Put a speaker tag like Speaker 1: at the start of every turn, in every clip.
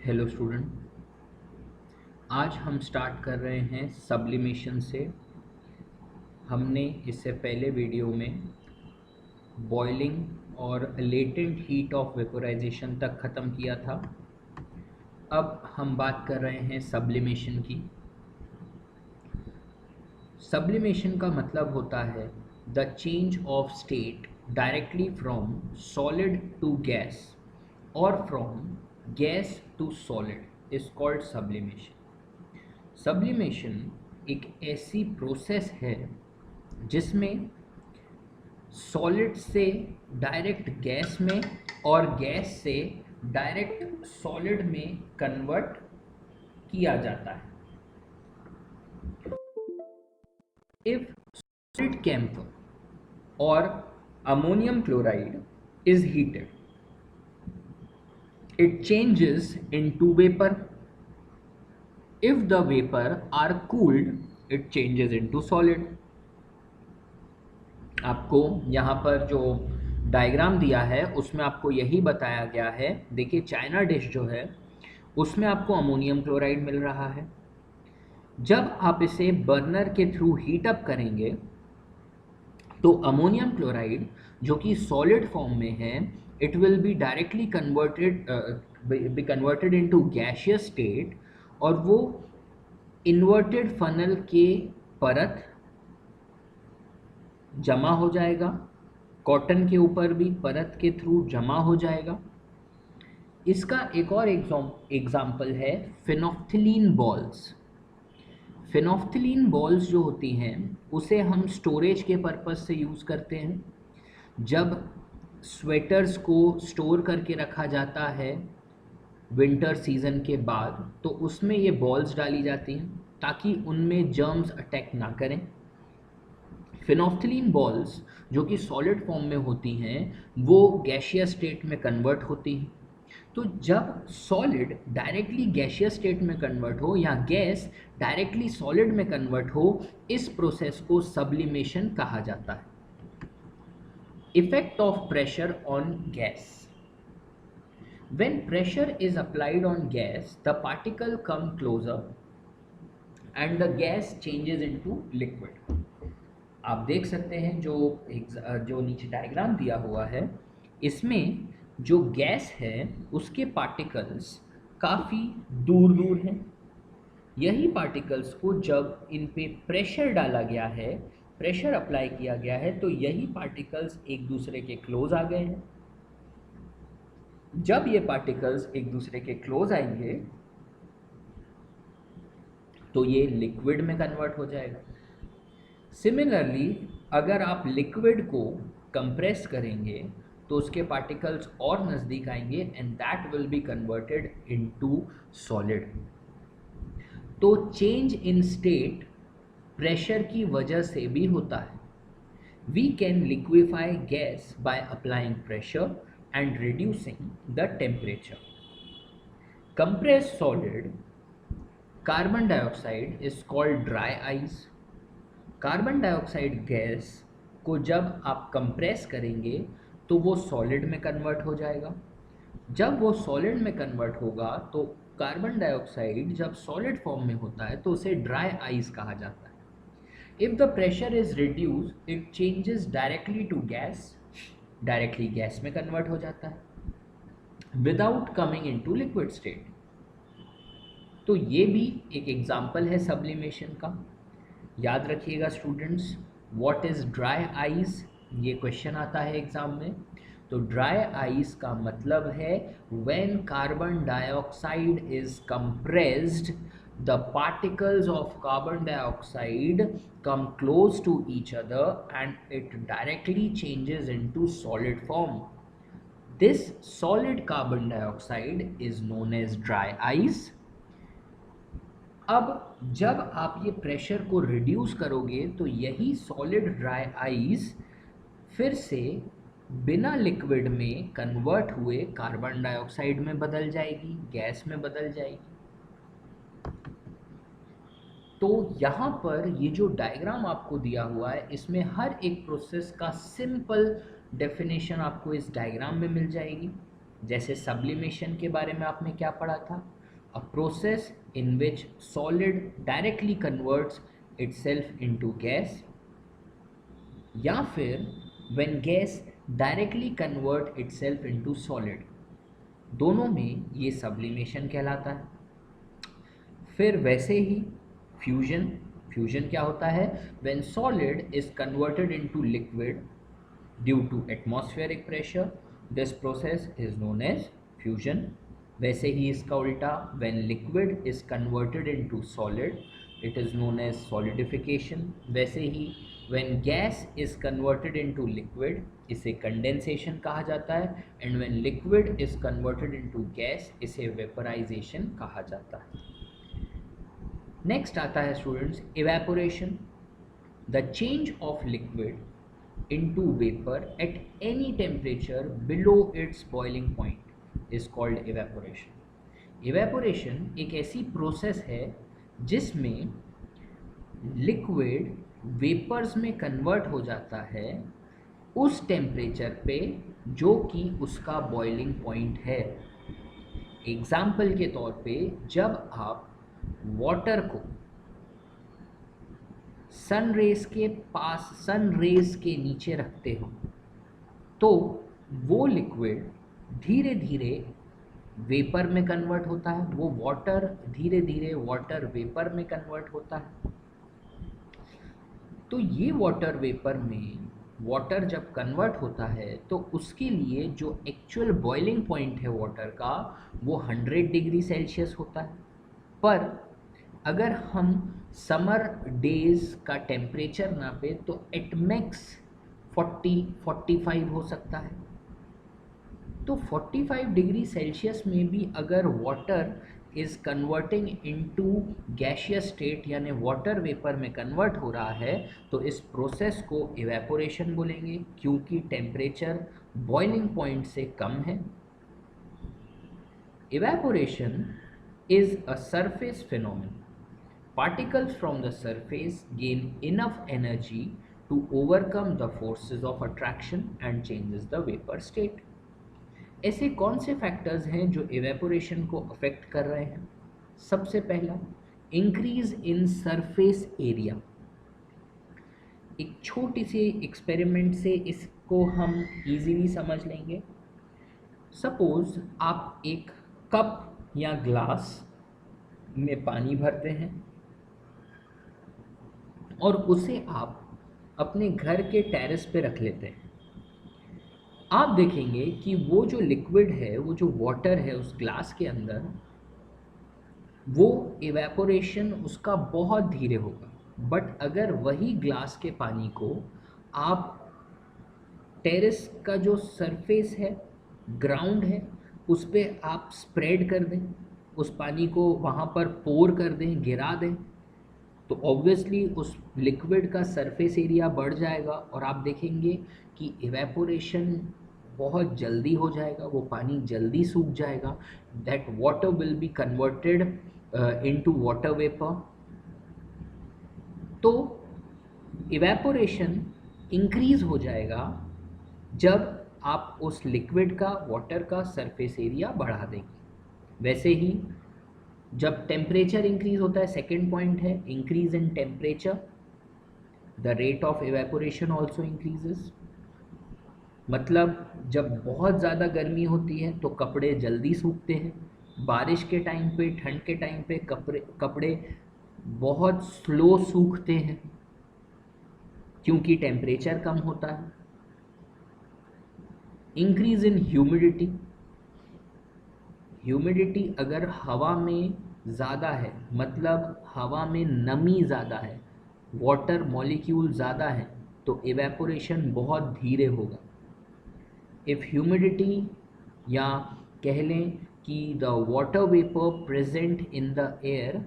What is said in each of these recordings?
Speaker 1: Hello student. आज हम start कर रहे हैं सब्लिमेशन से। हमने इससे पहले वीडियो में बॉइलिंग और लेटेंट हीट ऑफ वेपोराइजेशन तक ख़त्म किया था। अब हम बात कर रहे हैं सब्लिमेशन की। सब्लिमेशन का मतलब होता है the change of state directly from solid to gas और from gas to solid is called sublimation. Sublimation एक ऐसी प्रोसेस है जिसमें सॉलिड से डायरेक्ट गैस में और गैस से डायरेक्ट सॉलिड में कन्वर्ट किया जाता है। If solid camphor or ammonium chloride is heated, it changes into vapor. If the vapor are cooled, it changes into solid. आपको यहाँ पर जो डायग्राम दिया है उसमें आपको यही बताया गया है। देखिए चाइना डिश जो है उसमें आपको अमोनियम क्लोराइड मिल रहा है। जब आप इसे बर्नर के थ्रू हीट अप करेंगे तो अमोनियम क्लोराइड जो कि सॉलिड फॉर्म में है it will be directly converted into gaseous state और वो इन्वर्टेड फनल के परत जमा हो जाएगा। कॉटन के ऊपर भी परत के थ्रू जमा हो जाएगा। इसका एक और एग्जाम्पल है फिनोफ्थिलीन बॉल्स। फिनोफ्थिलीन बॉल्स जो होती हैं उसे हम स्टोरेज के पर्पस से यूज़ करते हैं। जब स्वेटर्स को स्टोर करके रखा जाता है विंटर सीज़न के बाद तो उसमें ये बॉल्स डाली जाती हैं ताकि उनमें जर्म्स अटैक ना करें। फिनोफ्थिलीन बॉल्स जो कि सॉलिड फॉर्म में होती हैं वो गैसियस स्टेट में कन्वर्ट होती हैं। तो जब सॉलिड डायरेक्टली गैसियस स्टेट में कन्वर्ट हो या गैस डायरेक्टली सॉलिड में कन्वर्ट हो इस प्रोसेस को सब्लिमेशन कहा जाता है। Effect of pressure on gas. When pressure is applied on gas, the particle come closer and the gas changes into liquid. आप देख सकते हैं जो नीचे डायग्राम दिया हुआ है इसमें जो गैस है उसके पार्टिकल्स काफ़ी दूर दूर हैं। यही पार्टिकल्स को जब इन पे प्रेशर डाला गया है, प्रेशर अप्लाई किया गया है तो यही पार्टिकल्स एक दूसरे के क्लोज आ गए हैं। जब ये पार्टिकल्स एक दूसरे के क्लोज आएंगे तो ये लिक्विड में कन्वर्ट हो जाएगा। सिमिलरली अगर आप लिक्विड को कंप्रेस करेंगे तो उसके पार्टिकल्स और नज़दीक आएंगे and that will be converted into solid. तो चेंज इन स्टेट प्रेशर की वजह से भी होता है। We can liquify gas by applying pressure and reducing the temperature. Compressed solid carbon dioxide is called dry ice. Carbon dioxide gas को जब आप कंप्रेस करेंगे तो वो सॉलिड में कन्वर्ट हो जाएगा। जब वो सॉलिड में कन्वर्ट होगा तो कार्बन डाइऑक्साइड जब सॉलिड फॉर्म में होता है तो उसे ड्राई आइस कहा जाता है। If the pressure is reduced it changes directly to gas, directly gas में कन्वर्ट हो जाता है without coming into liquid state. तो ये भी एक एग्जाम्पल है सब्लिमेशन का। याद रखिएगा students, what is dry ice, ये क्वेश्चन आता है एग्जाम में। तो ड्राई आइस का मतलब है when carbon dioxide is compressed the particles of carbon dioxide come close to each other and it directly changes into solid form. This solid carbon dioxide is known as dry ice. अब जब आप ये pressure को reduce करोगे तो यही solid dry ice फिर से बिना लिक्विड में कन्वर्ट हुए कार्बन डाइऑक्साइड में बदल जाएगी, गैस में बदल जाएगी। तो यहाँ पर ये जो डायग्राम आपको दिया हुआ है इसमें हर एक प्रोसेस का सिंपल डेफिनेशन आपको इस डायग्राम में मिल जाएगी। जैसे सब्लिमेशन के बारे में आपने क्या पढ़ा था, a process in which solid directly converts itself into gas, या फिर when gas directly convert itself into solid, दोनों में ये सब्लिमेशन कहलाता है। फिर वैसे ही फ्यूजन, फ्यूजन क्या होता है, when solid is converted into liquid due to atmospheric pressure, this process is known as fusion. वैसे ही इसका उल्टा, when liquid is converted into solid it is known as solidification. वैसे ही when gas is converted into liquid इसे condensation कहा जाता है, and when liquid is converted into gas इसे वेपराइजेशन कहा जाता है। नेक्स्ट आता है students evaporation, the change of liquid into vapor at any temperature below its boiling point is called evaporation. Evaporation एक ऐसी प्रोसेस है जिसमें लिक्विड वेपर्स में कन्वर्ट हो जाता है उस टेम्परेचर पे जो कि उसका बॉइलिंग पॉइंट है। एग्जाम्पल के तौर पे जब आप वाटर को सन रेज के पास, सन रेज के नीचे रखते हो तो वो लिक्विड धीरे धीरे वेपर में कन्वर्ट होता है, वो वाटर धीरे धीरे वाटर वेपर में कन्वर्ट होता है। तो ये वाटर वेपर में वाटर जब कन्वर्ट होता है तो उसके लिए जो एक्चुअल बॉइलिंग पॉइंट है वाटर का वो 100 डिग्री सेल्सियस होता है। पर अगर हम समर डेज का टेम्परेचर नापे तो एट मैक्स 40-45 हो सकता है। तो 45 डिग्री सेल्सियस में भी अगर water is converting into gaseous state यानी वाटर वेपर में कन्वर्ट हो रहा है तो इस प्रोसेस को इवेपोरेशन बोलेंगे, क्योंकि टेम्परेचर बॉइलिंग पॉइंट से कम है। Evaporation is a surface phenomena, particles from the surface gain enough energy to overcome the forces of attraction and changes the vapor state. ऐसे कौन से फैक्टर्स हैं जो इवेपोरेशन को अफेक्ट कर रहे हैं? सबसे पहला, इंक्रीज इन सरफेस एरिया। एक छोटी सी एक्सपेरिमेंट से इसको हम इजीली समझ लेंगे। सपोज आप एक कप या ग्लास में पानी भरते हैं और उसे आप अपने घर के टेरेस पे रख लेते हैं। आप देखेंगे कि वो जो लिक्विड है, वो जो वाटर है उस ग्लास के अंदर, वो इवेपोरेशन उसका बहुत धीरे होगा। बट अगर वही ग्लास के पानी को आप टेरेस का जो सरफेस है, ग्राउंड है, उस पर आप स्प्रेड कर दें, उस पानी को वहाँ पर पोर कर दें, गिरा दें, तो ऑब्वियसली उस लिक्विड का सरफेस एरिया बढ़ जाएगा और आप देखेंगे कि इवेपोरेशन बहुत जल्दी हो जाएगा, वो पानी जल्दी सूख जाएगा। That water will be converted into water vapour. तो इवेपोरेशन इंक्रीज हो जाएगा जब आप उस लिक्विड का, वाटर का सरफेस एरिया बढ़ा देंगे। वैसे ही जब टेम्परेचर इंक्रीज होता है, सेकेंड पॉइंट है increase in temperature, the rate of evaporation also increases. मतलब जब बहुत ज़्यादा गर्मी होती है तो कपड़े जल्दी सूखते हैं, बारिश के टाइम पे, ठंड के टाइम पे कपड़े बहुत स्लो सूखते हैं क्योंकि टेम्परेचर कम होता है। इंक्रीज इन ह्यूमिडिटी, ह्यूमिडिटी अगर हवा में ज़्यादा है, मतलब हवा में नमी ज़्यादा है, वाटर मॉलिक्यूल ज़्यादा है, तो इवेपोरेशन बहुत धीरे होगा। इफ़ ह्यूमिडिटी, या कह लें कि the water vapour present in the air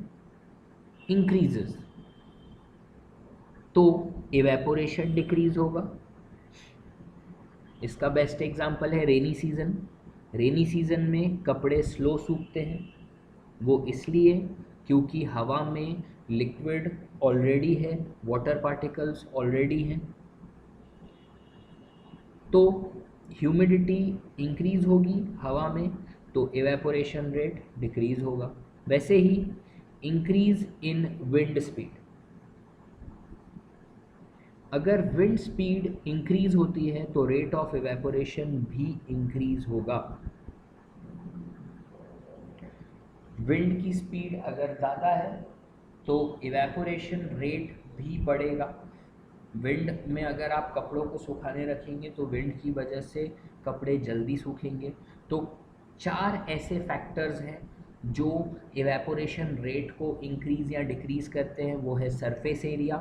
Speaker 1: increases, तो इवेपोरेशन डिक्रीज होगा। इसका बेस्ट एग्जांपल है रेनी सीज़न। रेनी सीज़न में कपड़े स्लो सूखते हैं, वो इसलिए क्योंकि हवा में लिक्विड ऑलरेडी है, वाटर पार्टिकल्स ऑलरेडी हैं। तो ह्यूमिडिटी इंक्रीज होगी हवा में तो इवेपोरेशन रेट डिक्रीज होगा। वैसे ही इंक्रीज इन विंड स्पीड, अगर विंड स्पीड इंक्रीज होती है तो रेट ऑफ इवेपोरेशन भी इंक्रीज होगा। विंड की स्पीड अगर ज़्यादा है तो इवेपोरेशन रेट भी बढ़ेगा। विंड में अगर आप कपड़ों को सुखाने रखेंगे तो विंड की वजह से कपड़े जल्दी सूखेंगे। तो 4 ऐसे फैक्टर्स हैं जो इवेपोरेशन रेट को इंक्रीज़ या डिक्रीज़ करते हैं। वो है सरफेस एरिया,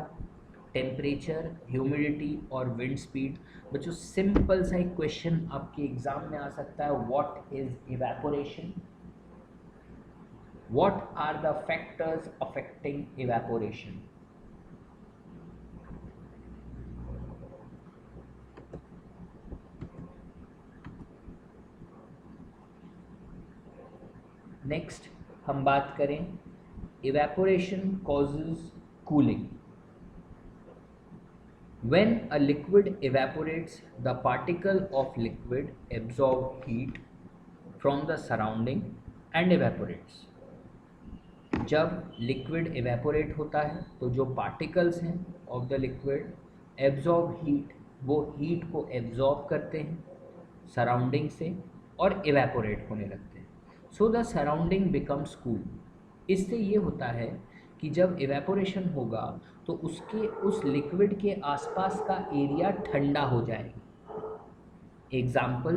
Speaker 1: टेम्परेचर, ह्यूमिडिटी और विंड स्पीड। बच्चों सिंपल सा एक क्वेश्चन आपके एग्जाम में आ सकता है, what is evaporation? What are the factors affecting evaporation? Next हम बात करें evaporation causes cooling. When a liquid evaporates, the particle of liquid absorb heat from the surrounding and evaporates. जब लिक्विड इवेपोरेट होता है तो जो पार्टिकल्स हैं of the liquid absorb heat, वो हीट को एब्जॉर्ब करते हैं सराउंडिंग से और इवेपोरेट होने लगते हैं। So the surrounding becomes cool. इससे ये होता है कि जब इवेपोरेशन होगा तो उसके उस लिक्विड के आसपास का एरिया ठंडा हो जाएगा। Example,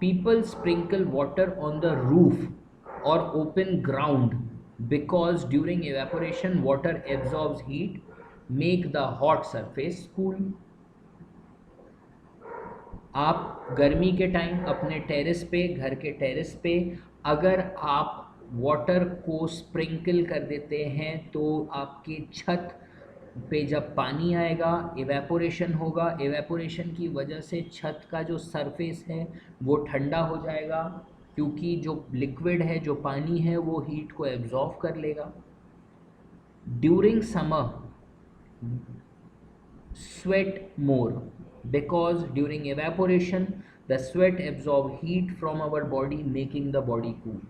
Speaker 1: people sprinkle water on the roof और open ground because during evaporation water absorbs heat, make the hot surface cool. आप गर्मी के टाइम अपने टेरेस पे, घर के टेरेस पे अगर आप वाटर को स्प्रिंकल कर देते हैं तो आपकी छत पे जब पानी आएगा इवेपोरेशन होगा, इवेपोरेशन की वजह से छत का जो सरफेस है वो ठंडा हो जाएगा क्योंकि जो लिक्विड है, जो पानी है, वो हीट को एब्जॉर्ब कर लेगा। During summer sweat more because during evaporation the sweat absorb heat from our body making the body cool.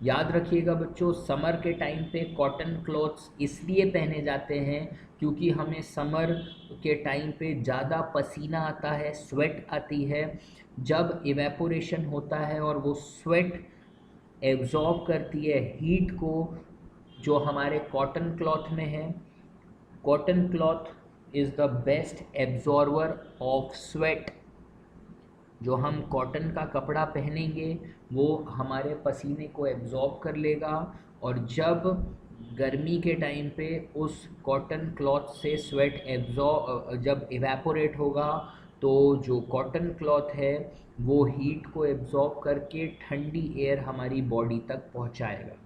Speaker 1: याद रखिएगा बच्चों, समर के टाइम पे कॉटन क्लॉथ्स इसलिए पहने जाते हैं क्योंकि हमें समर के टाइम पे ज़्यादा पसीना आता है, स्वेट आती है। जब इवेपोरेशन होता है और वो स्वेट एब्जॉर्ब करती है हीट को जो हमारे कॉटन क्लॉथ में है। Cotton cloth is the best absorber of sweat. जो हम कॉटन का कपड़ा पहनेंगे वो हमारे पसीने को एब्जॉर्ब कर लेगा और जब गर्मी के टाइम पे उस कॉटन क्लॉथ से स्वेट जब इवेपोरेट होगा तो जो कॉटन क्लॉथ है वो हीट को एब्जॉर्ब करके ठंडी एयर हमारी बॉडी तक पहुंचाएगा।